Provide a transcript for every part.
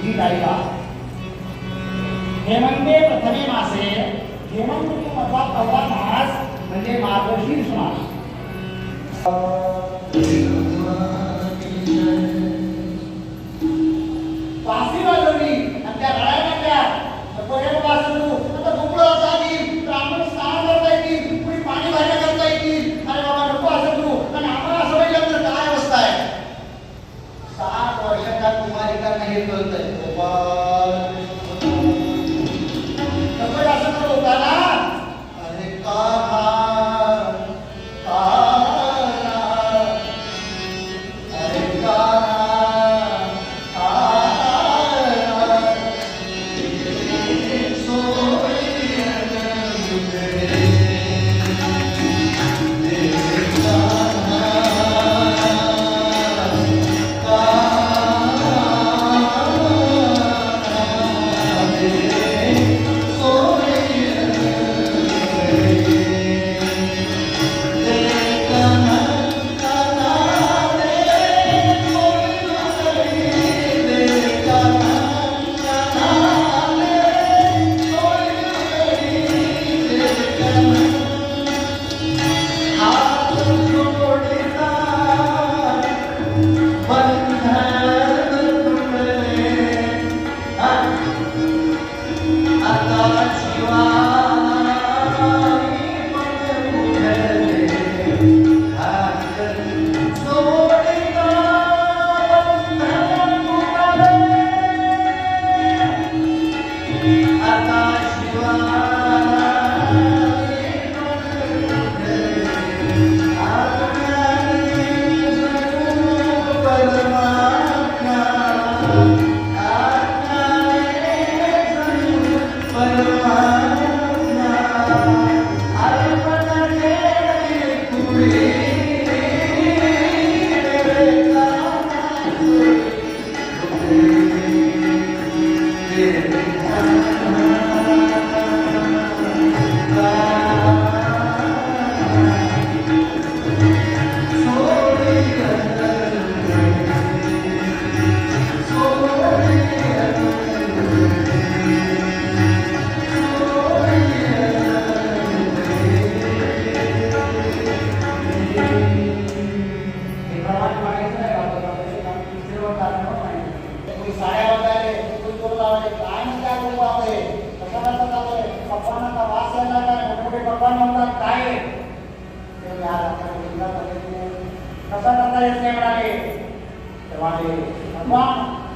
ही गायिका हेमंते प्रथमे मासे हेमंत ऋतूमधला पहिला मास म्हणजे मार्गशीर्ष मास. वासी वाजवली आणि त्या रडायला लागल्या. पर्यटक वाचलो आता दुपळं असावी ब्राह्मण स्नान करता येतील कुणी पाणी भरण्या करता येतील. अरे बाबा नको असं करू आणि आम्हाला असं पाहिजे तर काय अवस्था आहे. 7 वर्षाच्या कुमारिकांना हे कळतंय.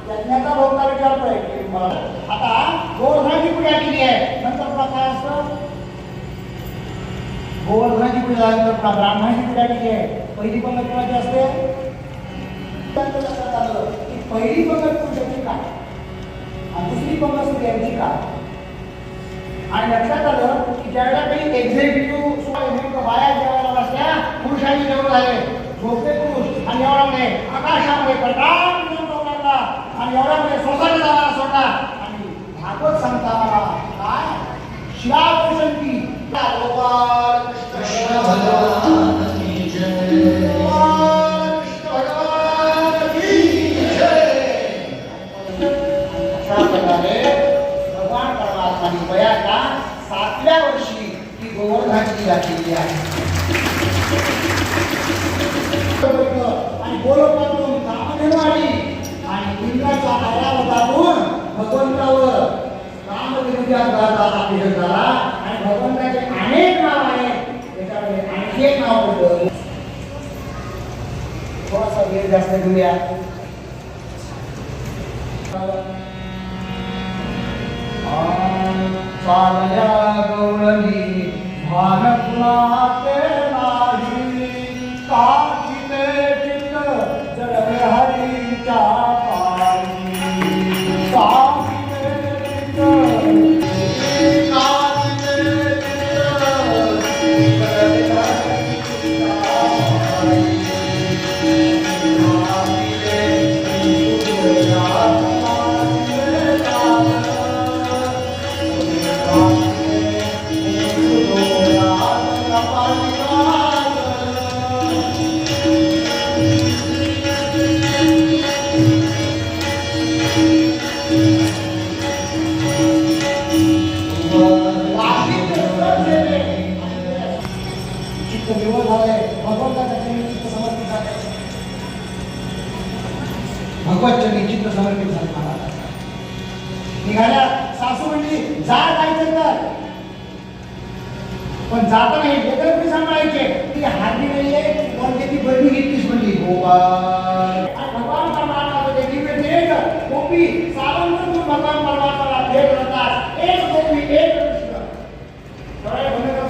यज्ञाचा भोगता विचारतोय आता गोवर्धनाची पूजा केली आहे नंतर पुन्हा काय असतं. गोवर्धनाची पूजा झाल्यानंतर पुन्हा ब्राह्मणाची पूजा केली आहे. पहिली पंगत कोणाची असते. पहिली पंगत पुरुषाची का आणि दुसरी पंगत स्त्रियांची का. आणि लक्षात आलं की ज्यावेळेला काही एक्झिक्युटिव्ह बाया जेवायला बसल्या पुरुषांनी जेवण झाले झोपे पुरुष आणि एवढ्यामुळे आकाशामध्ये प्रकाश लागला आणि एवढ्यामुळे सोसायटी जावायला सोडला आणि भागवत सांगता काय शिलापुरुषांची गोपाल कृष्ण भगवान की जय. अशा प्रकारे भगवान परमात्माने वयाच्या 7व्या वर्षी ही गोवर्धनाची पूजा केली आहे. आणि गोलोकातून कामधेनू आली आणि इंद्राचा ऐरावतातून भगवंतावर कामधेनूचा अभिषेक झाला आणि भगवंताचे अनेक नाव आहेत. त्याच्यामध्ये आणखी एक नाव होतं. थोडासा वेळ जास्त घेऊया. चालल्या गौरवी भानपुनाते नाही काचिते चित्त जडवे हरीच्या पायी काचिते चित्त भगवत चरणी चित्त समर्पित झाले महाराज. निघाल्या. सासू म्हणली जा जायचं तर, पण जाताना हे वेगळे कुणी सांभाळायचे. ती हारली नाहीये, कोणते ती बरणी घेतलीस म्हणली. भगवान परमात्मा देवी गोपी सावंत भगवान परमात्माला भेट करतात. एक गोपी एक कृष्ण. सरळ बंद कर.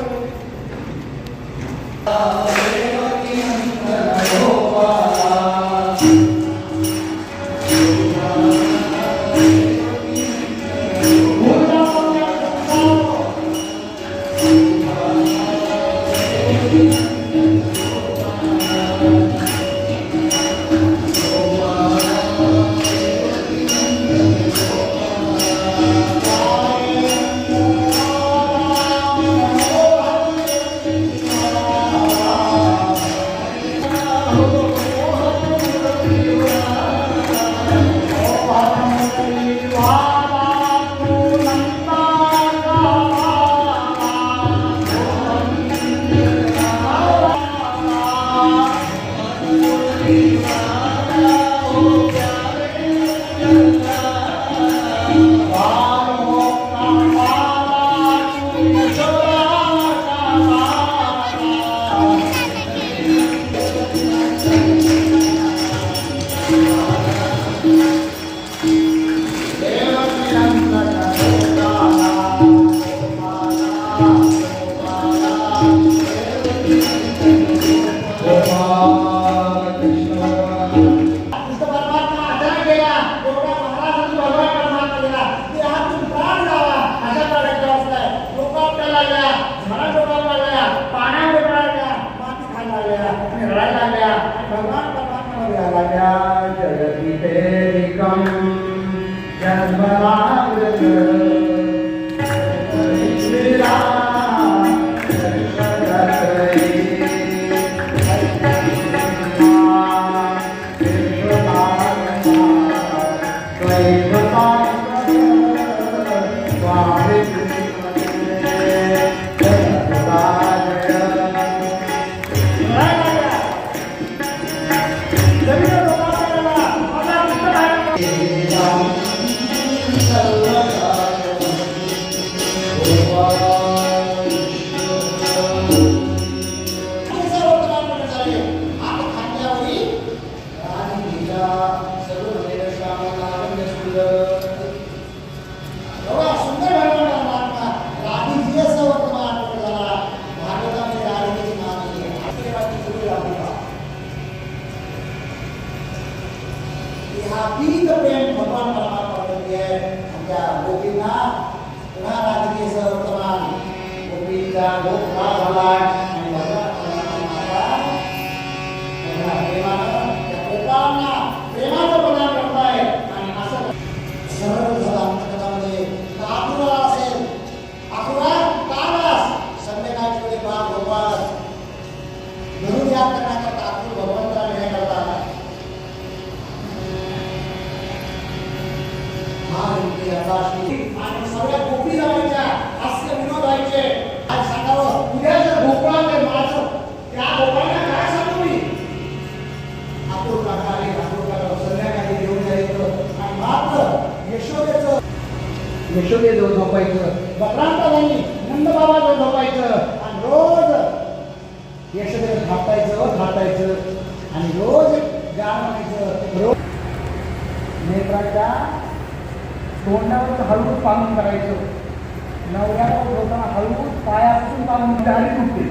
यशोदेजवळ झोपायचं, बकरांतानी नंदबाबाजवळ झोपायचं आणि रोज यशोदेला थापायचं आणि रोज गाणं म्हणायचं. रोज नेत्राच्या तोंडावर हळूच पाहून करायचं. नवऱ्यावर झोपताना हळूच पायापासून पाहून झाली कुठे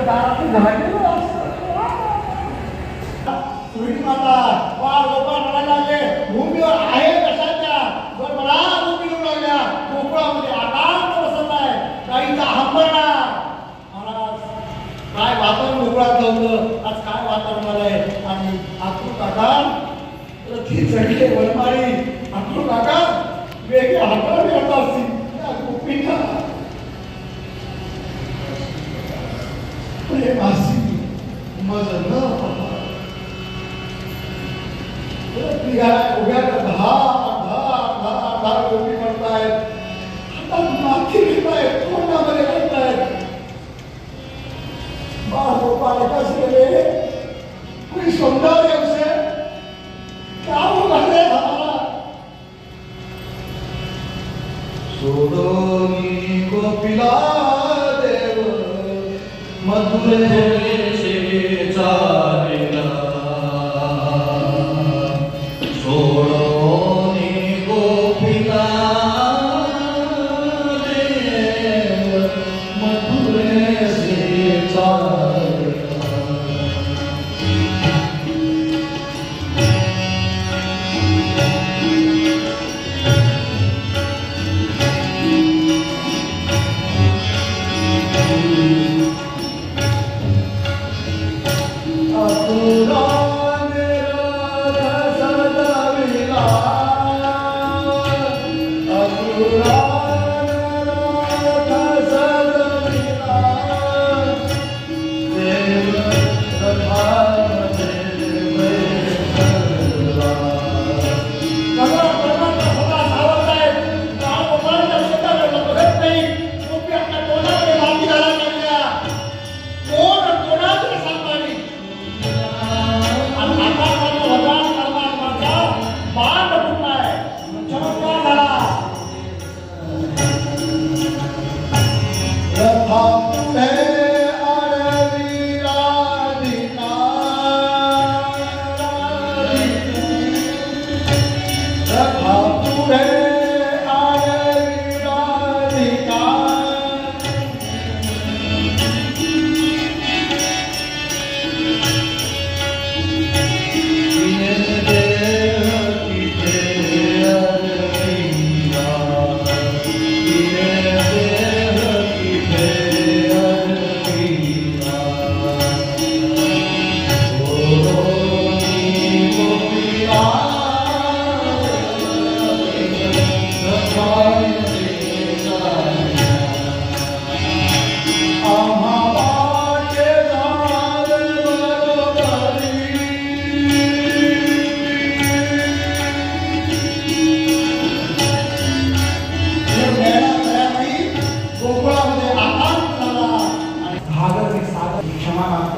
दारातून झालेलं असतं. माता वाळ गोपाळ म्हणायला लागले भूमीवर आहे कशाच्या जर मला भूमी येऊ लागल्या गोकुळामध्ये आकांत बसलाय गाईचा हंबरडा. महाराज काय वातावरण गोकुळात होतं, आज काय वातावरण आलंय. आणि आतूर काका ती चढले वनमाळी. आतूर काका वेगळे हातावर येत असतील त्या गोपींना प्रेम असतील माझं न उभ्या 10 गोपी म्हणतायत, हातात माती घेतायत, तोंडामध्ये घालतायत. बाळ गोपाळ कसे मधुरे चालेला सोडोनी गोपिका देव मधुरे चालेला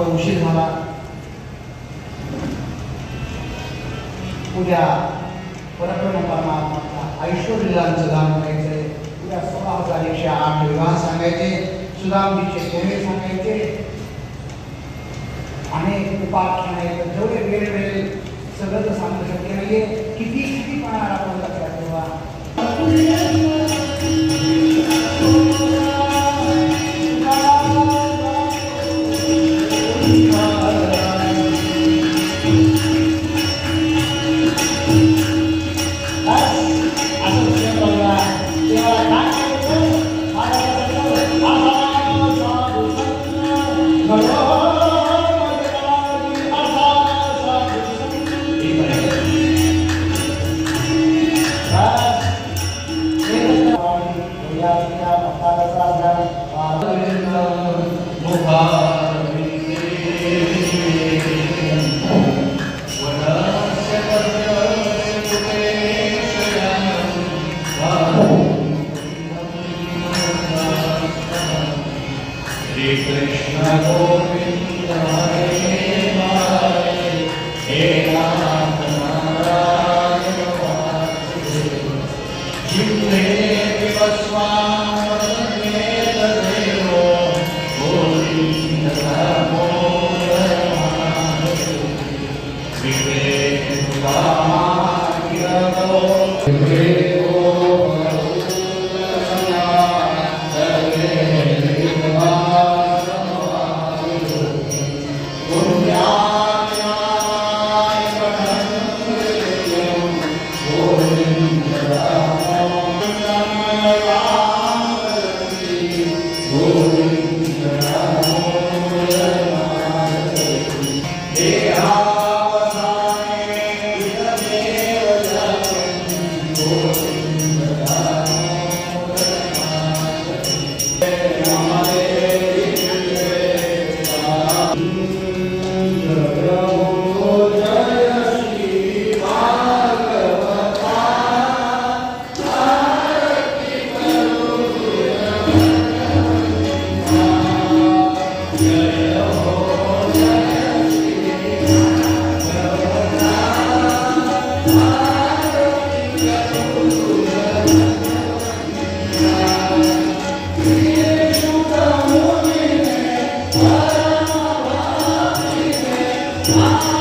उशीर झाला. उद्या परक्रम परमात्मा ऐश्वर्यलांचं दान करायचंय. उद्या 16,108 विवाह सांगायचे, सुदामजीचे कोणे सांगायचे, अनेक उपाख्यान आहेत. जेवढे वेळ मिळेल सगळं तर सांगू शक्य नाहीये. किती पण आपण लक्षात ठेवा. आ